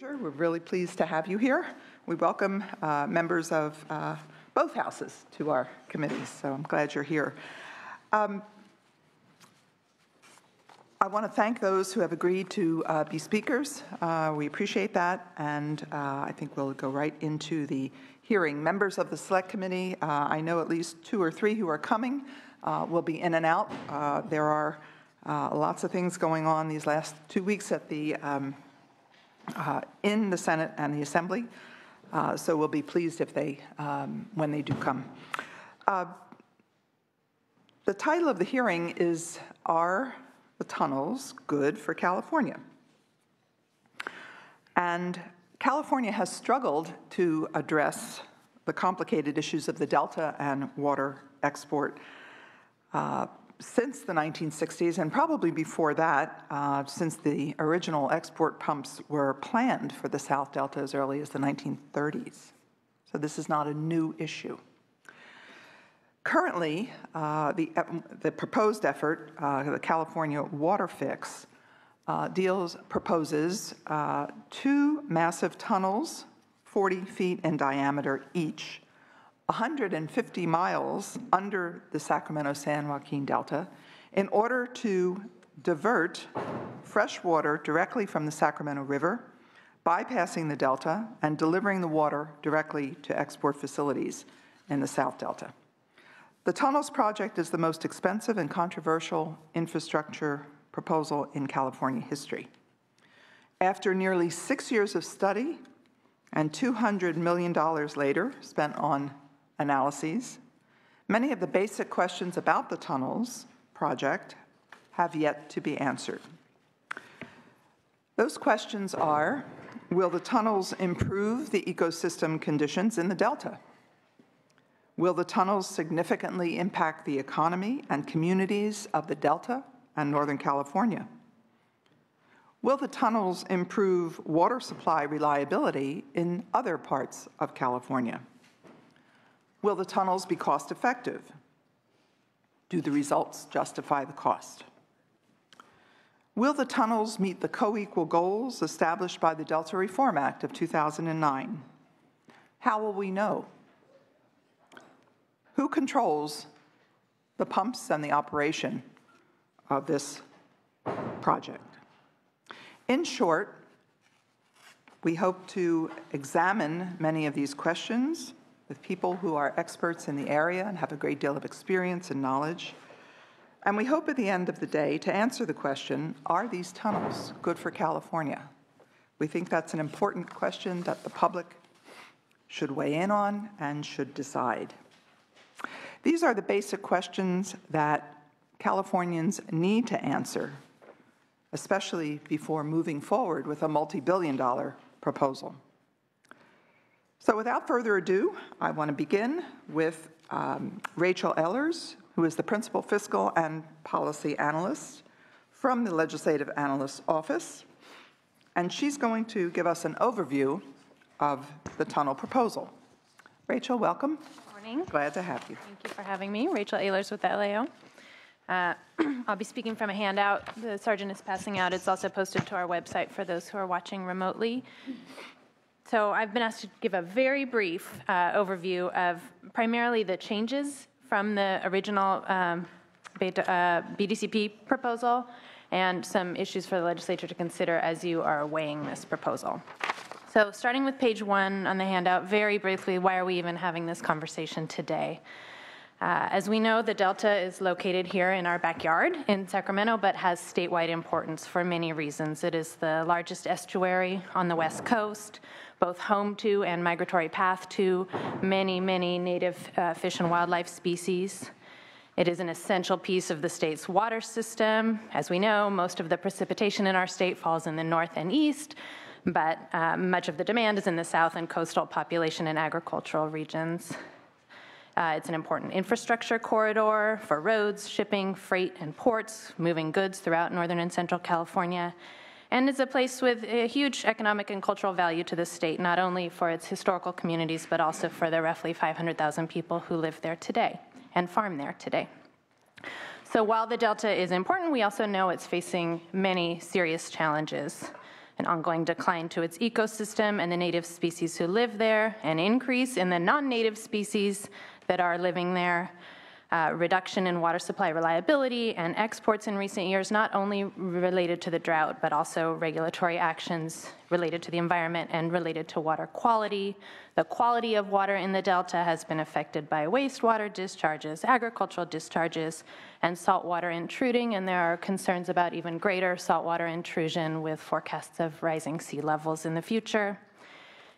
We're really pleased to have you here. We welcome members of both houses to our committees, so I'm glad you're here. I want to thank those who have agreed to be speakers. We appreciate that, and I think we'll go right into the hearing. Members of the Select Committee, I know at least 2 or 3 who are coming. Will be in and out. There are lots of things going on these last 2 weeks at the in the Senate and the Assembly, so we'll be pleased if they, when they do come. The title of the hearing is, Are the Tunnels Good for California? And California has struggled to address the complicated issues of the Delta and water export since the 1960s, and probably before that, since the original export pumps were planned for the South Delta as early as the 1930s. So this is not a new issue. Currently, the proposed effort, the California Water Fix, proposes 2 massive tunnels, 40 feet in diameter each, 150 miles under the Sacramento-San Joaquin Delta in order to divert fresh water directly from the Sacramento River, bypassing the Delta and delivering the water directly to export facilities in the South Delta. The tunnels project is the most expensive and controversial infrastructure proposal in California history. After nearly 6 years of study and $200 million later spent on analyses, many of the basic questions about the tunnels project have yet to be answered. Those questions are, will the tunnels improve the ecosystem conditions in the Delta? Will the tunnels significantly impact the economy and communities of the Delta and Northern California? Will the tunnels improve water supply reliability in other parts of California? Will the tunnels be cost-effective? Do the results justify the cost? Will the tunnels meet the co-equal goals established by the Delta Reform Act of 2009? How will we know? Who controls the pumps and the operation of this project? In short, we hope to examine many of these questions with people who are experts in the area and have a great deal of experience and knowledge. And we hope at the end of the day to answer the question, are these tunnels good for California? We think that's an important question that the public should weigh in on and should decide. These are the basic questions that Californians need to answer, especially before moving forward with a multi-billion-dollar proposal. So without further ado, I want to begin with Rachel Ehlers, who is the Principal Fiscal and Policy Analyst from the Legislative Analyst's Office, and she's going to give us an overview of the tunnel proposal. Rachel, welcome. Good morning. Glad to have you. Thank you for having me. Rachel Ehlers with the LAO. I'll be speaking from a handout the Sergeant is passing out. It's also posted to our website for those who are watching remotely. So I've been asked to give a very brief overview of primarily the changes from the original BDCP proposal and some issues for the legislature to consider as you are weighing this proposal. So starting with page 1 on the handout, very briefly, why are we even having this conversation today? As we know, the Delta is located here in our backyard in Sacramento, but has statewide importance for many reasons. It is the largest estuary on the West Coast, both home to and migratory path to many, many native fish and wildlife species. It is an essential piece of the state's water system. As we know, most of the precipitation in our state falls in the north and east, but much of the demand is in the south and coastal population and agricultural regions. It's an important infrastructure corridor for roads, shipping, freight, and ports, moving goods throughout northern and central California. And it's a place with a huge economic and cultural value to the state, not only for its historical communities, but also for the roughly 500,000 people who live there today and farm there today. So while the Delta is important, we also know it's facing many serious challenges. an ongoing decline to its ecosystem and the native species who live there, an increase in the non-native species that are living there, reduction in water supply reliability and exports in recent years, not only related to the drought, but also regulatory actions related to the environment and related to water quality. The quality of water in the Delta has been affected by wastewater discharges, agricultural discharges, and saltwater intruding, and there are concerns about even greater saltwater intrusion with forecasts of rising sea levels in the future.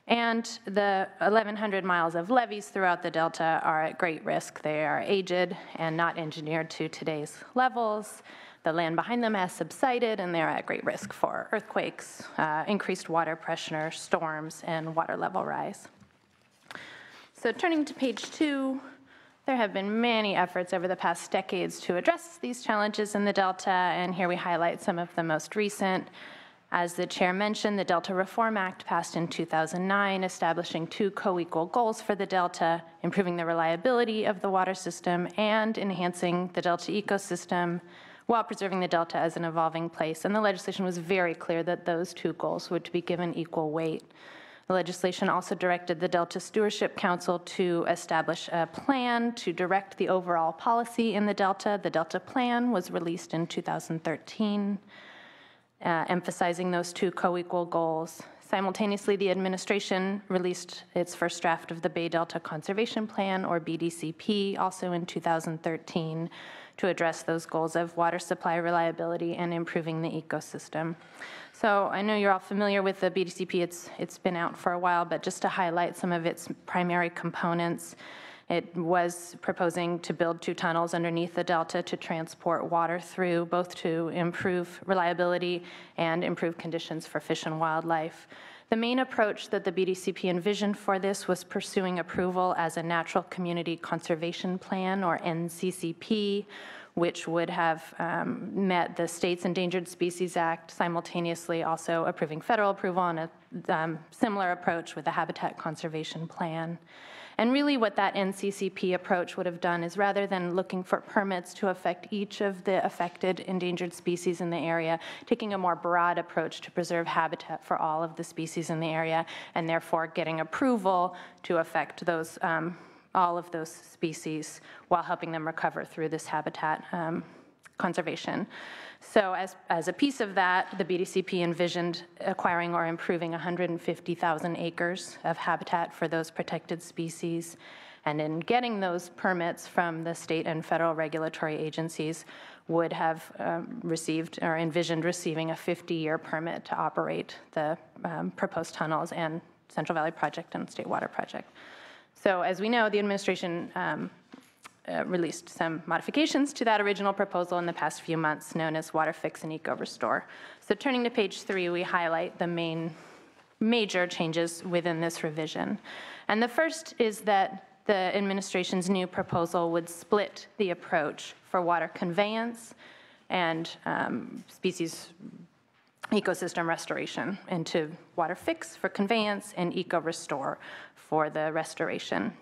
And the 1,100 miles of levees throughout the Delta are at great risk. They are aged and not engineered to today's levels. The land behind them has subsided, and they're at great risk for earthquakes, increased water pressure, storms, and water level rise. So turning to page 2, there have been many efforts over the past decades to address these challenges in the Delta, and here we highlight some of the most recent. As the chair mentioned, the Delta Reform Act passed in 2009, establishing 2 co-equal goals for the Delta, improving the reliability of the water system and enhancing the Delta ecosystem while preserving the Delta as an evolving place. And the legislation was very clear that those 2 goals would be given equal weight. The legislation also directed the Delta Stewardship Council to establish a plan to direct the overall policy in the Delta. The Delta Plan was released in 2013. Emphasizing those 2 co-equal goals. Simultaneously, the administration released its first draft of the Bay Delta Conservation Plan, or BDCP, also in 2013, to address those goals of water supply reliability and improving the ecosystem. So I know you're all familiar with the BDCP. It's been out for a while, but just to highlight some of its primary components, it was proposing to build 2 tunnels underneath the Delta to transport water through, both to improve reliability and improve conditions for fish and wildlife. The main approach that the BDCP envisioned for this was pursuing approval as a Natural Community Conservation Plan, or NCCP, which would have met the State's Endangered Species Act, simultaneously also approving federal approval on a similar approach with the Habitat Conservation Plan. And really what that NCCP approach would have done is, rather than looking for permits to affect each of the affected endangered species in the area, taking a more broad approach to preserve habitat for all of the species in the area, and therefore getting approval to affect those, all of those species while helping them recover through this habitat conservation. So as a piece of that, the BDCP envisioned acquiring or improving 150,000 acres of habitat for those protected species. And in getting those permits from the state and federal regulatory agencies, would have received or envisioned receiving a 50-year permit to operate the proposed tunnels and Central Valley Project and State Water Project. So as we know, the administration released some modifications to that original proposal in the past few months, known as Water Fix and Eco Restore. So turning to page 3, we highlight the major changes within this revision. And the first is that the administration's new proposal would split the approach for water conveyance and species ecosystem restoration into Water Fix for conveyance and Eco Restore for the restoration.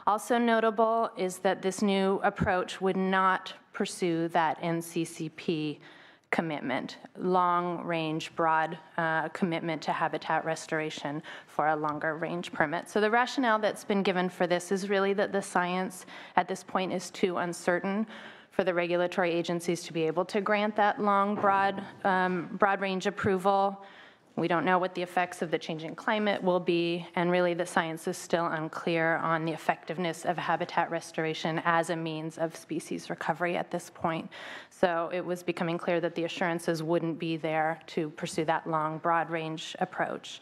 Also notable is that this new approach would not pursue that NCCP commitment, long-range, broad commitment to habitat restoration for a longer-range permit. So the rationale that's been given for this is really that the science at this point is too uncertain for the regulatory agencies to be able to grant that long, broad-range approval. We don't know what the effects of the changing climate will be, and really the science is still unclear on the effectiveness of habitat restoration as a means of species recovery at this point. So it was becoming clear that the assurances wouldn't be there to pursue that long, broad-range approach.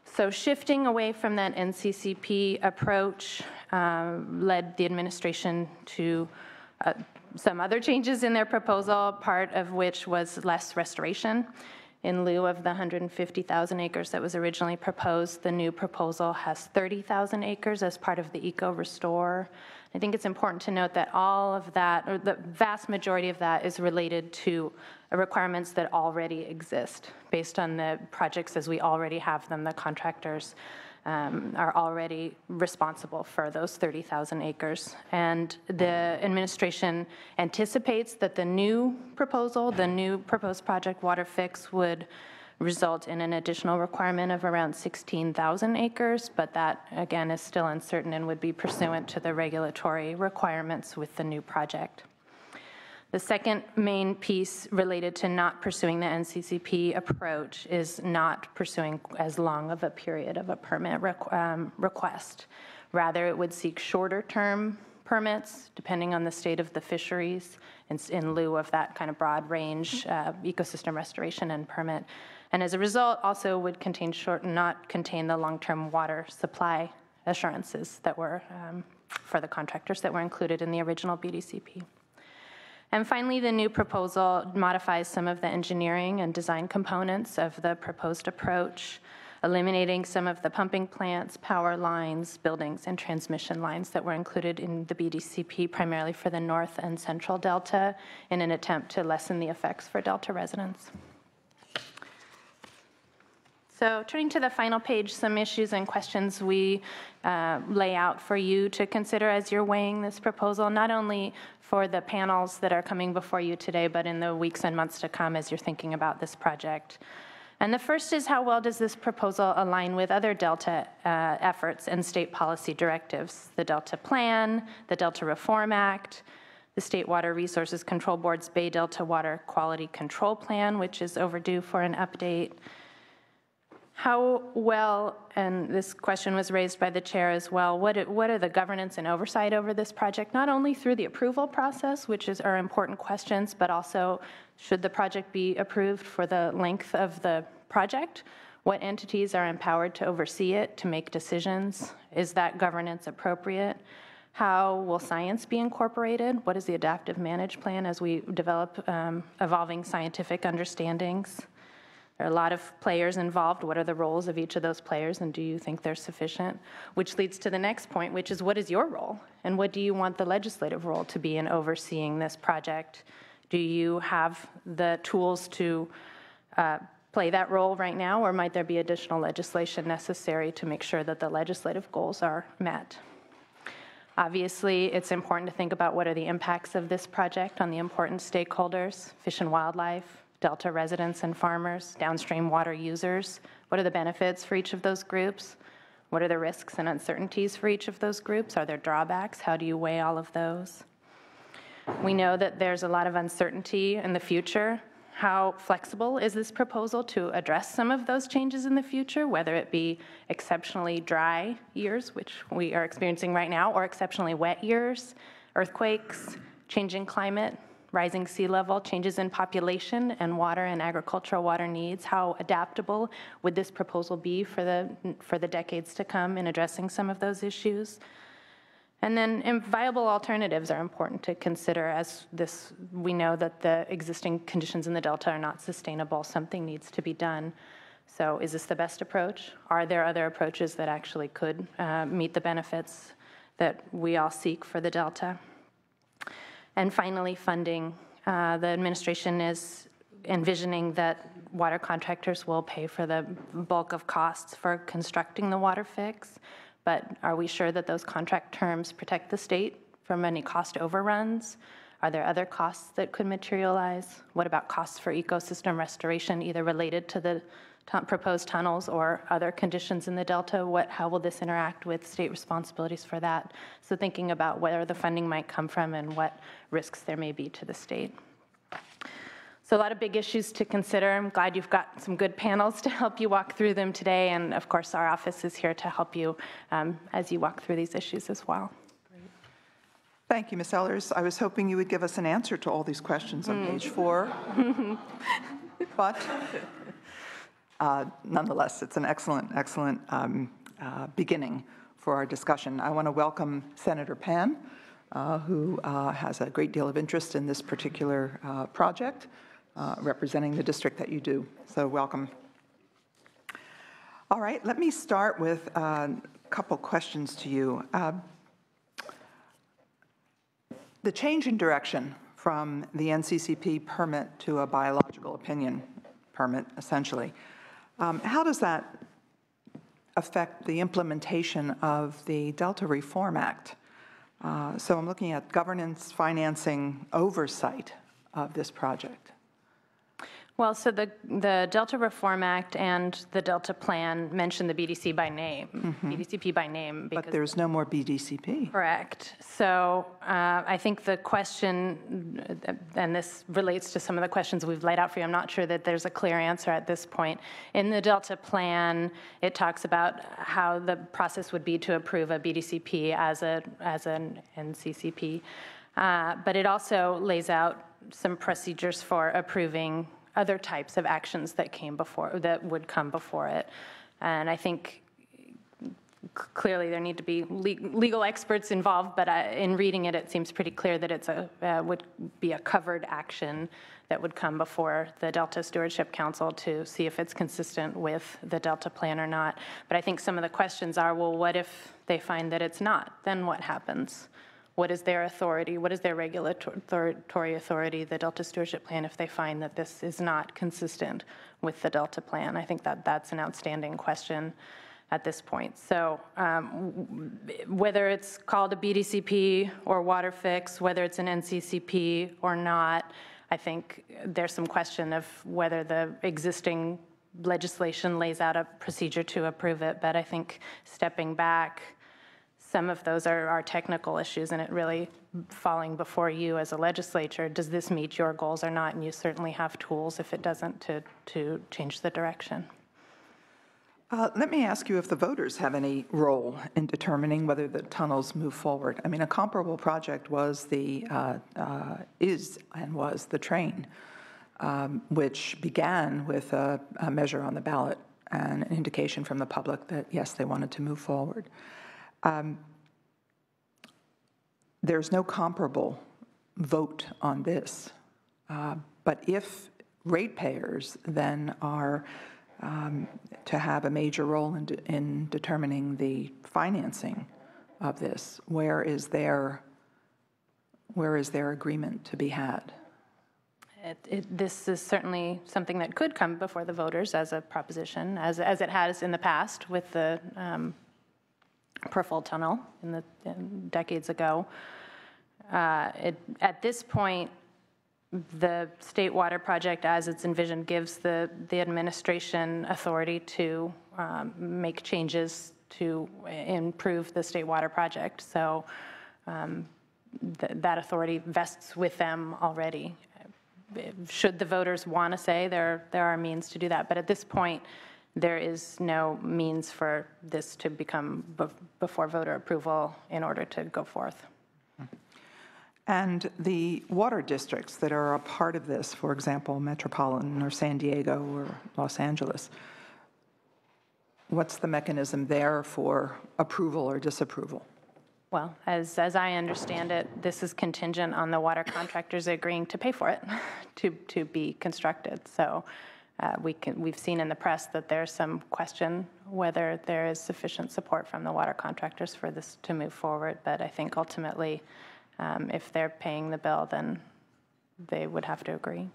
So shifting away from that NCCP approach led the administration to some other changes in their proposal, part of which was less restoration. In lieu of the 150,000 acres that was originally proposed, the new proposal has 30,000 acres as part of the Eco Restore. I think it's important to note that all of that, or the vast majority of that, is related to requirements that already exist based on the projects as we already have them. The contractors are already responsible for those 30,000 acres. And the administration anticipates that the new proposal, the new proposed project Water Fix, would result in an additional requirement of around 16,000 acres, but that, again, is still uncertain and would be pursuant to the regulatory requirements with the new project. The second main piece related to not pursuing the NCCP approach is not pursuing as long of a period of a permit request. Rather, it would seek shorter-term permits, depending on the state of the fisheries, in lieu of that kind of broad range ecosystem restoration and permit. And as a result, also would not contain the long-term water supply assurances that were, for the contractors that were included in the original BDCP. And finally, the new proposal modifies some of the engineering and design components of the proposed approach, eliminating some of the pumping plants, power lines, buildings, and transmission lines that were included in the BDCP, primarily for the North and Central Delta, in an attempt to lessen the effects for Delta residents. So turning to the final page, some issues and questions we lay out for you to consider as you're weighing this proposal, not only for the panels that are coming before you today, but in the weeks and months to come as you're thinking about this project. And the first is, how well does this proposal align with other Delta efforts and state policy directives? The Delta Plan, the Delta Reform Act, the State Water Resources Control Board's Bay Delta Water Quality Control Plan, which is overdue for an update. How well, and this question was raised by the chair as well, what are the governance and oversight over this project, not only through the approval process, which are important questions, but also should the project be approved for the length of the project? What entities are empowered to oversee it, to make decisions? Is that governance appropriate? How will science be incorporated? What is the adaptive management plan as we develop evolving scientific understandings? There are a lot of players involved. What are the roles of each of those players, and do you think they're sufficient? Which leads to the next point, which is, what is your role? And what do you want the legislative role to be in overseeing this project? Do you have the tools to play that role right now, or might there be additional legislation necessary to make sure that the legislative goals are met? Obviously, it's important to think about what are the impacts of this project on the important stakeholders, fish and wildlife, Delta residents and farmers, downstream water users. What are the benefits for each of those groups? What are the risks and uncertainties for each of those groups? Are there drawbacks? How do you weigh all of those? We know that there's a lot of uncertainty in the future. How flexible is this proposal to address some of those changes in the future, whether it be exceptionally dry years, which we are experiencing right now, or exceptionally wet years, earthquakes, changing climate, rising sea level, changes in population and water and agricultural water needs? How adaptable would this proposal be for the decades to come in addressing some of those issues? And then viable alternatives are important to consider, as we know that the existing conditions in the Delta are not sustainable. Something needs to be done. So is this the best approach? Are there other approaches that actually could meet the benefits that we all seek for the Delta? And finally, funding. The administration is envisioning that water contractors will pay for the bulk of costs for constructing the water fix, but are we sure that those contract terms protect the state from any cost overruns? Are there other costs that could materialize? What about costs for ecosystem restoration, either related to the proposed tunnels or other conditions in the Delta? How will this interact with state responsibilities for that? So thinking about where the funding might come from and what risks there may be to the state. So a lot of big issues to consider. I'm glad you've got some good panels to help you walk through them today, and of course our office is here to help you as you walk through these issues as well. Thank you, Ms. Ellers. I was hoping you would give us an answer to all these questions on page 4, but nonetheless, it's an excellent beginning for our discussion. I want to welcome Senator Pan, who has a great deal of interest in this particular project, representing the district that you do. So welcome. All right, let me start with a couple questions to you. The change in direction from the NCCP permit to a biological opinion permit, essentially, how does that affect the implementation of the Delta Reform Act? So I'm looking at governance, financing, oversight of this project. Well, so the Delta Reform Act and the Delta Plan mention the BDC by name, BDCP by name. But there's no more BDCP. Correct. So I think the question, and this relates to some of the questions we've laid out for you, I'm not sure that there's a clear answer at this point. In the Delta Plan, it talks about how the process would be to approve a BDCP as an NCCP, but it also lays out some procedures for approving other types of actions that would come before it. And I think clearly there need to be legal experts involved, but in reading it, it seems pretty clear that it's would be a covered action that would come before the Delta Stewardship Council to see if it's consistent with the Delta Plan or not. But I think some of the questions are, well, what if they find that it's not? Then what happens? What is their authority? What is their regulatory authority, the Delta Stewardship Plan, if they find that this is not consistent with the Delta Plan? I think that that's an outstanding question at this point. So whether it's called a BDCP or water fix, whether it's an NCCP or not, I think there's some question of whether the existing legislation lays out a procedure to approve it. But I think stepping back, some of those are technical issues, and it really falling before you as a legislature, does this meet your goals or not? And you certainly have tools, if it doesn't, to change the direction. Let me ask you if the voters have any role in determining whether the tunnels move forward. I mean, a comparable project was is the train, which began with a measure on the ballot and an indication from the public that, yes, they wanted to move forward. There's no comparable vote on this, but if ratepayers then are to have a major role in determining the financing of this, where is their agreement to be had? This is certainly something that could come before the voters as a proposition, as it has in the past with the Purfull Tunnel in decades ago. At this point, the State Water Project, as it's envisioned, gives the administration authority to make changes to improve the State Water Project. So that authority vests with them already. Should the voters want to say, there are means to do that. But at this point, there is no means for this to become before voter approval in order to go forth. And the water districts that are a part of this, for example, Metropolitan or San Diego or Los Angeles, what's the mechanism there for approval or disapproval? Well, as I understand it, this is contingent on the water contractors agreeing to pay for it to be constructed. So we've seen in the press that there's some question whether there is sufficient support from the water contractors for this to move forward. But I think ultimately, if they're paying the bill, then they would have to agree.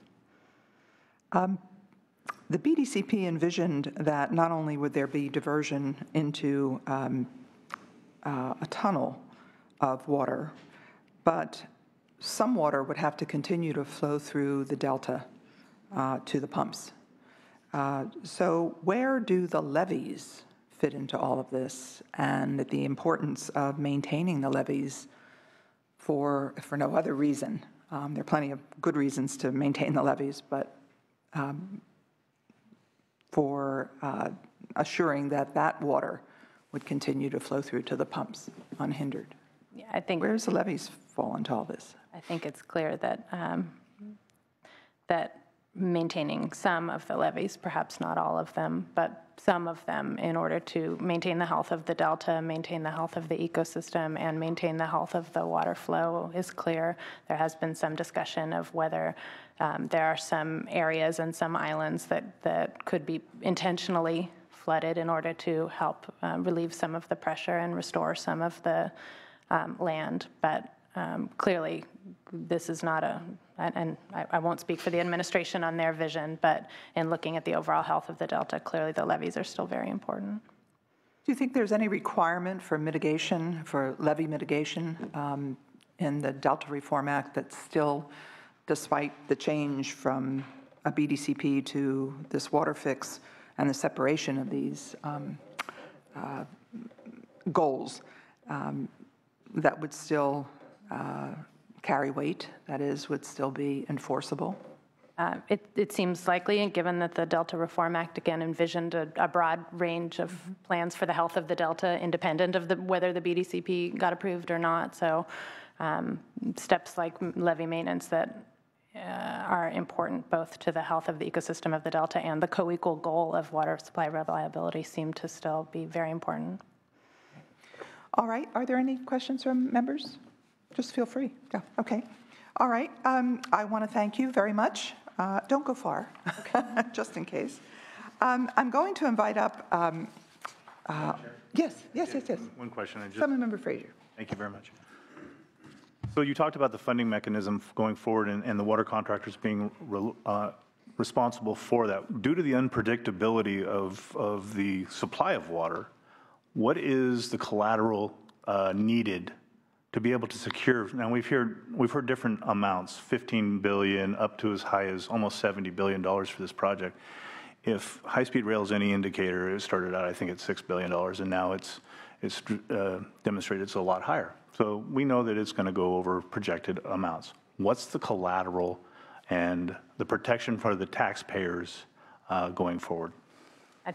The BDCP envisioned that not only would there be diversion into a tunnel of water, but some water would have to continue to flow through the delta to the pumps. So where do the levees fit into all of this, and the importance of maintaining the levees for no other reason? There are plenty of good reasons to maintain the levees, but for assuring that water would continue to flow through to the pumps unhindered. Yeah, I think. Where does the levees fall into all this? I think it's clear that that maintaining some of the levees, perhaps not all of them, but some of them, in order to maintain the health of the delta, maintain the health of the ecosystem, and maintain the health of the water flow is clear. There has been some discussion of whether there are some areas and some islands that could be intentionally flooded in order to help relieve some of the pressure and restore some of the land. But clearly, this is not and I won't speak for the administration on their vision, but in looking at the overall health of the delta, clearly the levees are still very important. Do you think there's any requirement for mitigation, for levee mitigation in the Delta Reform Act that still, despite the change from a BDCP to this water fix and the separation of these goals, that would still carry weight, that is, would still be enforceable? It seems likely, and given that the Delta Reform Act, again, envisioned a broad range of plans for the health of the Delta, independent of whether the BDCP got approved or not. So steps like levee maintenance that are important both to the health of the ecosystem of the Delta and the co-equal goal of water supply reliability seem to still be very important. All right. Are there any questions from members? Just feel free. Yeah. Okay. All right. I want to thank you very much. Don't go far, just in case. I'm going to invite up. Yes. One question. Member Frazier. Thank you very much. So you talked about the funding mechanism going forward and the water contractors being responsible for that. Due to the unpredictability of the supply of water, what is the collateral needed to be able to secure? Now we've heard different amounts, 15 billion up to as high as almost $70 billion for this project. If high-speed rail is any indicator, it started out I think at $6 billion, and now it's demonstrated it's a lot higher. So we know that it's going to go over projected amounts. What's the collateral and the protection for the taxpayers going forward?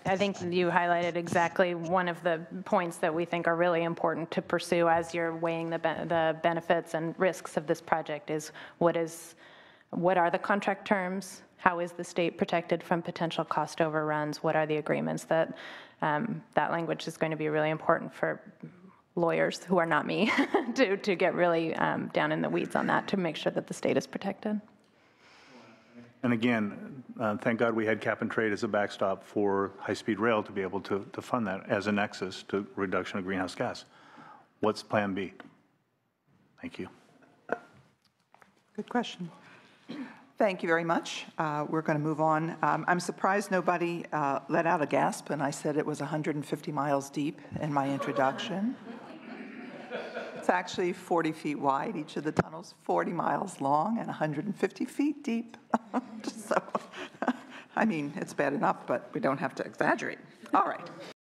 I think you highlighted exactly one of the points that we think are really important to pursue as you're weighing the benefits and risks of this project is what are the contract terms? How is the state protected from potential cost overruns? What are the agreements that language is going to be really important for lawyers who are not me to get really down in the weeds on that to make sure that the state is protected. And again, thank God we had cap and trade as a backstop for high-speed rail to be able to fund that as a nexus to reduction of greenhouse gas. What's plan B? Thank you. Good question. Thank you very much. We're going to move on. I'm surprised nobody let out a gasp when I said it was 150 miles deep in my introduction. It's actually 40 feet wide, each of the tunnels, 40 miles long and 150 feet deep. So, I mean, it's bad enough, but we don't have to exaggerate. All right.